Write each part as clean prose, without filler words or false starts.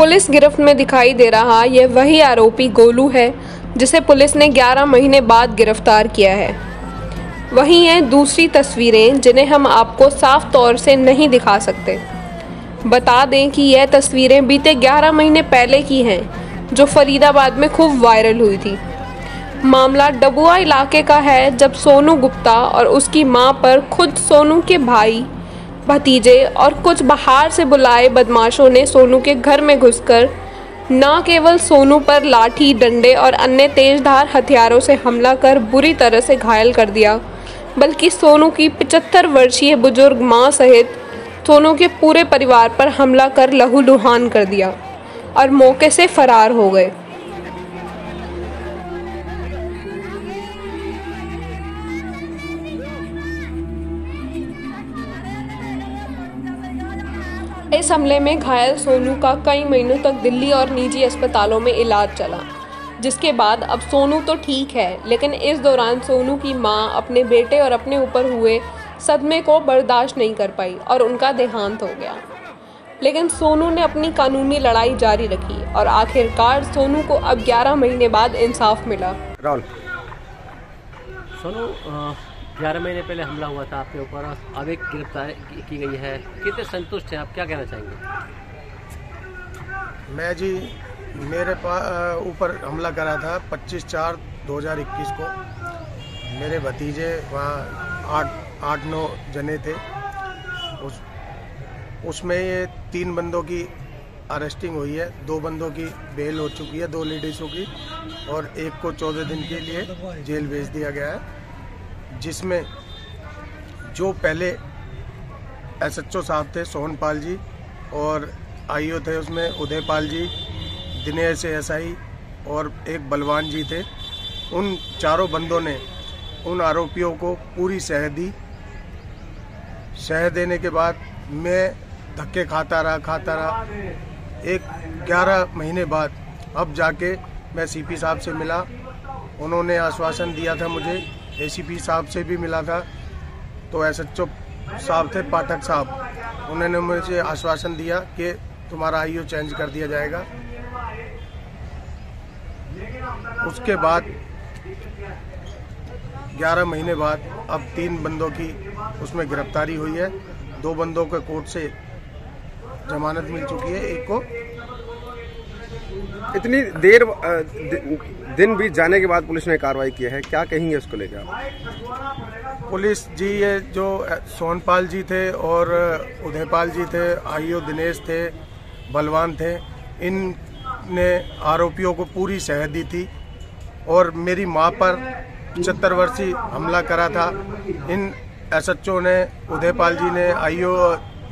Police गिरफ्त में दिखाई दे रहा यह वही आरोपी गोलू है जिसे पुलिस ने 11 महीने बाद गिरफ्तार किया है। वहीं हैं दूसरी तस्वीरें जिन्हें हम आपको साफ तौर से नहीं दिखा सकते। बता दें कि यह तस्वीरें बीते 11 महीने पहले की हैं जो फरीदाबाद में खूब वायरल हुई थी। मामला डबुआ इलाके का है जब सोनू गुप्ता और उसकी मां पर खुद सोनू के भाई भतीजे और कुछ बाहर से बुलाए बदमाशों ने सोनू के घर में घुसकर न केवल सोनू पर लाठी, डंडे और अन्य तेजधार हथियारों से हमला कर बुरी तरह से घायल कर दिया, बल्कि सोनू की 75 वर्षीय बुजुर्ग मां सहित सोनू के पूरे परिवार पर हमला कर लहूलुहान कर दिया और मौके से फरार हो गए। इस हमले में घायल सोनू का कई महीनों तक दिल्ली और निजी अस्पतालों में इलाज चला, जिसके बाद अब सोनू तो ठीक है, लेकिन इस दौरान सोनू की मां अपने बेटे और अपने ऊपर हुए सदमे को बर्दाश्त नहीं कर पाई और उनका देहांत हो गया। लेकिन सोनू ने अपनी कानूनी लड़ाई जारी रखी और आखिरकार सोनू को अब 11 महीने बाद इंसाफ मिला। राहुल, सोनू 11 महीने पहले हमला हुआ था आपके ऊपर, अब एक गिरफ्तार की गई है, कितने संतुष्ट हैं आप, क्या कहना चाहेंगे? मैं जी मेरे ऊपर हमला करा था 25/4/2021 को। मेरे भतीजे वहाँ 8-9 जने थे। उसमें ये 3 बंदों की अरेस्टिंग हुई है, 2 बंदों की बेल हो चुकी है, 2 लेडीज़ों की, और एक को 14 दिन के लिए जेल भेज दिया गया है। जिसमें जो पहले एसएचओ साहब थे सोहनपाल जी और आईओ थे उसमें उदयपाल जी, दिनेश एसआई और एक बलवान जी थे। उन चारों बंदों ने उन आरोपियों को पूरी सह दी। सह देने के बाद मैं धक्के खाता रहा। एक 11 महीने बाद अब जाके मैं सीपी साहब से मिला। उन्होंने आश्वासन दिया था मुझे, एसीपी साहब से भी मिला था, तो एसएचओ साहब थे पाठक साहब, उन्होंने मुझे आश्वासन दिया कि तुम्हारा आईओ चेंज कर दिया जाएगा। उसके बाद 11 महीने बाद अब 3 बंदों की उसमें गिरफ्तारी हुई है। 2 बंदों को कोर्ट से जमानत मिल चुकी है, एक को। इतनी देर दिन बीत जाने के बाद पुलिस ने कार्रवाई की है, क्या कहेंगे इसको लेकर आप? पुलिस जी, ये जो सोहनपाल जी थे और उदयपाल जी थे, आईओ दिनेश थे, बलवान थे, इन ने आरोपियों को पूरी सह दी थी और मेरी मां पर 75 वर्षीय हमला करा था। इन एसएचओ ने, उदयपाल जी ने, आईओ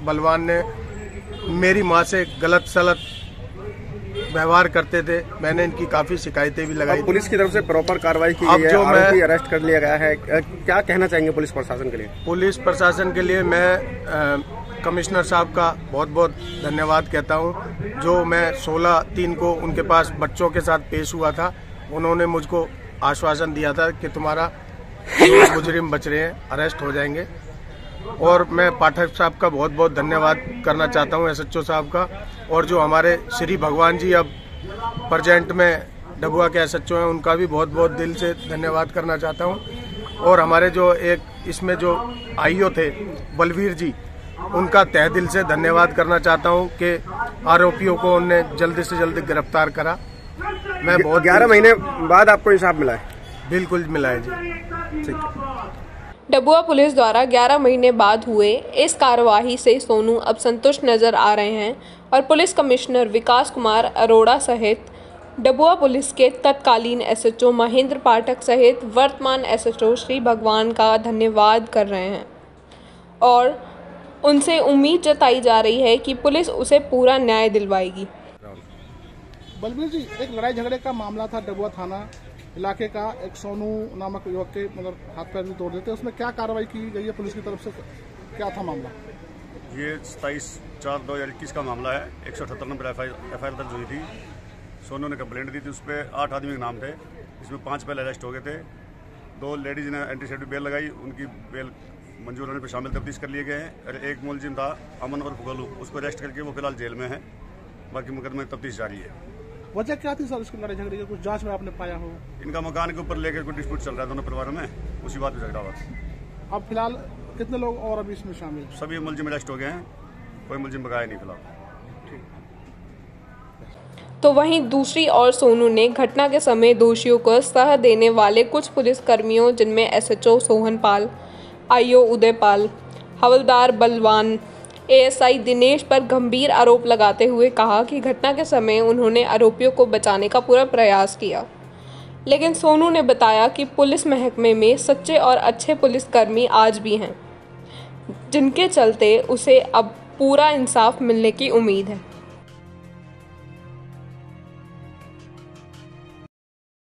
बलवान ने मेरी मां से गलत सलत व्यवहार करते थे। मैंने इनकी काफी शिकायतें भी लगाई। पुलिस की तरफ से प्रॉपर कार्रवाई की गई है, आरोपी अरेस्ट कर लिया गया है, क्या कहना चाहेंगे पुलिस प्रशासन के लिए? पुलिस प्रशासन के लिए मैं कमिश्नर साहब का बहुत बहुत धन्यवाद कहता हूं। जो मैं 16/3 को उनके पास बच्चों के साथ पेश हुआ था, उन्होंने मुझको आश्वासन दिया था कि तुम्हारा मुजरिम बच रहे हैं, अरेस्ट हो जाएंगे। और मैं पाठक साहब का बहुत बहुत धन्यवाद करना चाहता हूं, एसएचओ साहब का, और जो हमारे श्री भगवान जी अब प्रेजेंट में डबुआ के एसएचओ हैं, उनका भी बहुत बहुत दिल से धन्यवाद करना चाहता हूं। और हमारे जो एक इसमें जो आईओ थे बलवीर जी, उनका तहे दिल से धन्यवाद करना चाहता हूं कि आरोपियों को उन्होंने जल्दी से जल्दी गिरफ्तार करा। मैं बहुत 11 महीने बाद आपको इंसाफ मिला है? बिल्कुल मिला है जी। ठीक है। डबुआ पुलिस द्वारा 11 महीने बाद हुए इस कार्यवाही से सोनू अब संतुष्ट नजर आ रहे हैं और पुलिस कमिश्नर विकास कुमार अरोड़ा सहित डबुआ पुलिस के तत्कालीन एसएचओ महेंद्र पाठक सहित वर्तमान एसएचओ श्री भगवान का धन्यवाद कर रहे हैं और उनसे उम्मीद जताई जा रही है कि पुलिस उसे पूरा न्याय दिलवाएगी। बलबीर जी, एक लड़ाई झगड़े का मामला था डबुआ थाना इलाके का, एक सोनू नामक युवक के हाथ पैर भी तोड़ देते, उसमें क्या कार्रवाई की गई है पुलिस की तरफ से, क्या था मामला? ये 27/4/2021 का मामला है। 178 नंबर एफआईआर दर्ज हुई थी। सोनू ने कंप्लेंट दी थी, उस पर 8 आदमी के नाम थे, जिसमें 5 पहले अरेस्ट हो गए थे। 2 लेडीज ने एंटीसिपेटरी बेल लगाई, उनकी बेल मंजूर होने पर शामिल तफ्तीश कर लिए गए हैं। और एक मुलजिम था अमन और गोलू, उसको अरेस्ट करके वो फिलहाल जेल में है। बाकी मुकदमे तफ्तीश जारी है। वजह क्या थी सर इसकी लड़ाई झगड़े की, कुछ जांच में आपने पाया हो? इनका मकान के ऊपर लेकर कोई डिस्प्यूट चल रहा है दोनों परिवारों में, उसी बात पे झगड़ा हुआ। अब फिलहाल कितने लोग और अभी इसमें शामिल? सभी मुलजिम अरेस्ट हो गए हैं, कोई मुलजिम बकाया नहीं फिलहाल। तो वहीं दूसरी ओर सोनू ने घटना के समय दोषियों को सह देने वाले कुछ पुलिसकर्मियों जिनमें एसएचओ सोहनपाल, आईओ उदयपाल, हवलदार बलवान, एएसआई दिनेश पर गंभीर आरोप लगाते हुए कहा कि घटना के समय उन्होंने आरोपियों को बचाने का पूरा प्रयास किया। लेकिन सोनू ने बताया कि पुलिस महकमे में सच्चे और अच्छे पुलिसकर्मी आज भी हैं, जिनके चलते उसे अब पूरा इंसाफ मिलने की उम्मीद है।